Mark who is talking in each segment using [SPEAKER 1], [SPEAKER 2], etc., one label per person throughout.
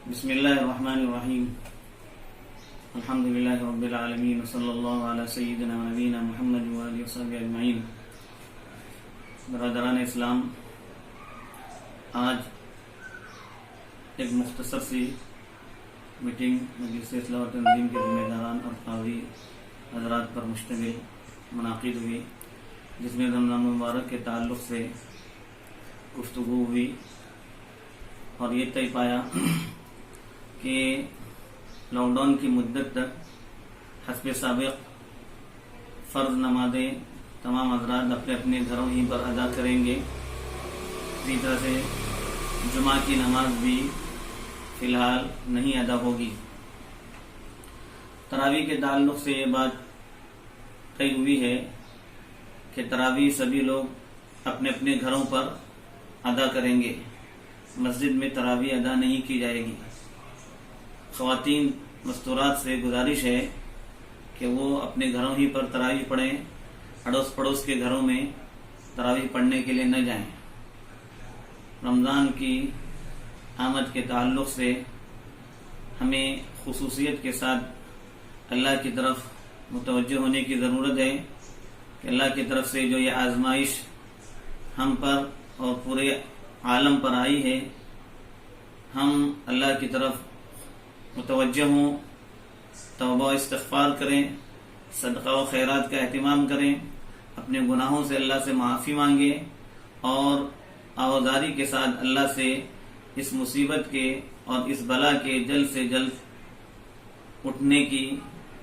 [SPEAKER 1] بسم اللہ الرحمن الرحیم الحمدللہ رب العالمین صلی اللہ علی سیدنا و نبینا محمد و آلہ وصحبہ اجمعین۔ برادران اسلام، آج ایک مختصر سی میٹنگ مجلس اصلاح و تنظیم کے ذمہ داران اور قاضی حضرات پر مشتمل منعقد ہوئی، جس میں رمضان مبارک کے تعلق سے گفتگو ہوئی اور یہ طے پایا کہ لاک ڈاؤن کی مدت تک حسب سابق فرض نمازیں تمام حضرات اپنے اپنے گھروں ہی پر ادا کریں گے۔ اسی طرح سے جمعہ کی نماز بھی فی الحال نہیں ادا ہوگی۔ تراویح کے تعلق سے یہ بات طے ہوئی ہے کہ تراویح سبھی لوگ اپنے اپنے گھروں پر ادا کریں گے، مسجد میں تراویح ادا نہیں کی جائے گی۔ خواتین مستورات سے گزارش ہے کہ وہ اپنے گھروں ہی پر تراویح پڑھیں، اڑوس پڑوس کے گھروں میں تراویح پڑھنے کے لیے نہ جائیں۔ رمضان کی آمد کے تعلق سے ہمیں خصوصیت کے ساتھ اللہ کی طرف متوجہ ہونے کی ضرورت ہے کہ اللہ کی طرف سے جو یہ آزمائش ہم پر اور پورے عالم پر آئی ہے، ہم اللہ کی طرف متوجہ ہوں، توبہ و استغفار کریں، صدقہ و خیرات کا اہتمام کریں، اپنے گناہوں سے اللہ سے معافی مانگیں اور آوازاری کے ساتھ اللہ سے اس مصیبت کے اور اس بلا کے جلد سے جلد اٹھنے کی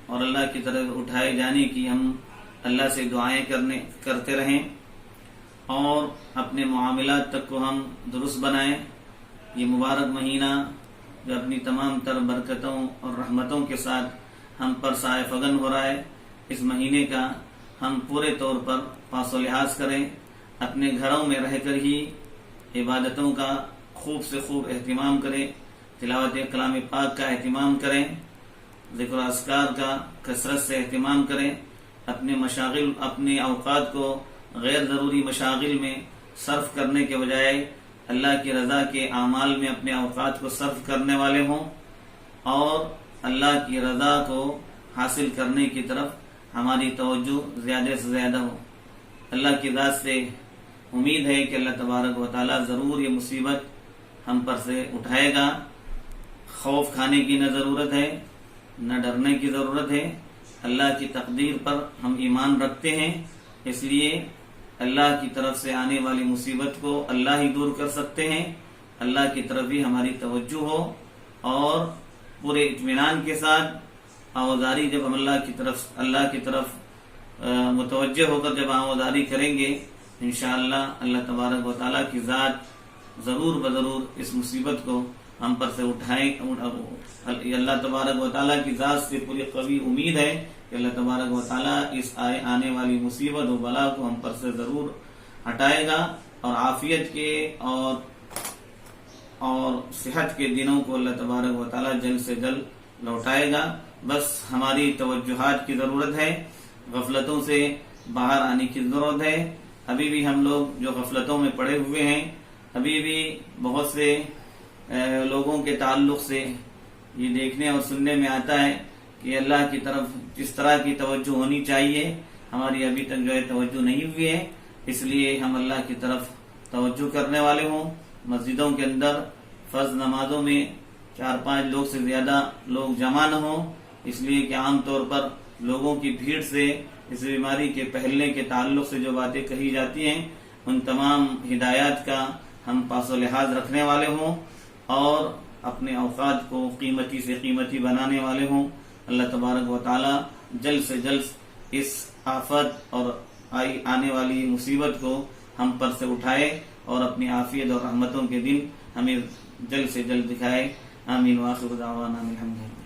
[SPEAKER 1] اور اللہ کی طرف اٹھائے جانے کی ہم اللہ سے دعائیں کرتے رہیں اور اپنے معاملات تک کو ہم درست بنائیں۔ یہ مبارک مہینہ جو اپنی تمام تر برکتوں اور رحمتوں کے ساتھ ہم پر سائے فگن ہو رہا ہے، اس مہینے کا ہم پورے طور پر پاس و لحاظ کریں، اپنے گھروں میں رہ کر ہی عبادتوں کا خوب سے خوب اہتمام کریں، تلاوت کلام پاک کا اہتمام کریں، ذکر و اذکار کا کثرت سے اہتمام کریں، اپنے اوقات کو غیر ضروری مشاغل میں صرف کرنے کے بجائے اللہ کی رضا کے اعمال میں اپنے اوقات کو صرف کرنے والے ہوں اور اللہ کی رضا کو حاصل کرنے کی طرف ہماری توجہ زیادہ سے زیادہ ہو۔ اللہ کی ذات سے امید ہے کہ اللہ تبارک و تعالی ضرور یہ مصیبت ہم پر سے اٹھائے گا۔ خوف کھانے کی نہ ضرورت ہے، نہ ڈرنے کی ضرورت ہے۔ اللہ کی تقدیر پر ہم ایمان رکھتے ہیں، اس لیے اللہ کی طرف سے آنے والی مصیبت کو اللہ ہی دور کر سکتے ہیں۔ اللہ کی طرف ہی ہماری توجہ ہو اور پورے اطمینان کے ساتھ آوازاری جب ہم اللہ کی طرف متوجہ ہو کر جب آوازاری کریں گے، انشاءاللہ اللہ تبارک و تعالیٰ کی ذات ضرور بضرور اس مصیبت کو ہم پر سے اٹھائیں۔ اللہ تبارک و تعالیٰ کی ذات سے پوری قوی امید ہے کہ اللہ تبارک و تعالیٰ اس آنے والی مصیبت و بلا کو ہم پر سے ضرور ہٹائے گا اور عافیت کے اور صحت کے دنوں کو اللہ تبارک و تعالیٰ جلد سے جلد لوٹائے گا۔ بس ہماری توجہات کی ضرورت ہے، غفلتوں سے باہر آنے کی ضرورت ہے۔ ابھی بھی ہم لوگ جو غفلتوں میں پڑے ہوئے ہیں، ابھی بھی بہت سے لوگوں کے تعلق سے یہ دیکھنے اور سننے میں آتا ہے کہ اللہ کی طرف جس طرح کی توجہ ہونی چاہیے ہماری ابھی تک جو ہے توجہ نہیں ہوئی ہے۔ اس لیے ہم اللہ کی طرف توجہ کرنے والے ہوں، مسجدوں کے اندر فرض نمازوں میں 4-5 لوگ سے زیادہ لوگ جمع نہ ہوں، اس لیے کہ عام طور پر لوگوں کی بھیڑ سے اس بیماری کے پھیلنے کے تعلق سے جو باتیں کہی جاتی ہیں، ان تمام ہدایات کا ہم پاس و لحاظ رکھنے والے ہوں اور اپنے اوقات کو قیمتی سے قیمتی بنانے والے ہوں۔ اللہ تبارک و تعالی جلد سے جلد اس آفت اور آنے والی مصیبت کو ہم پر سے اٹھائے اور اپنی عافیت اور رحمتوں کے دن ہمیں جلد سے جلد دکھائے۔ آمین وآخر دعوانا الحمدللہ۔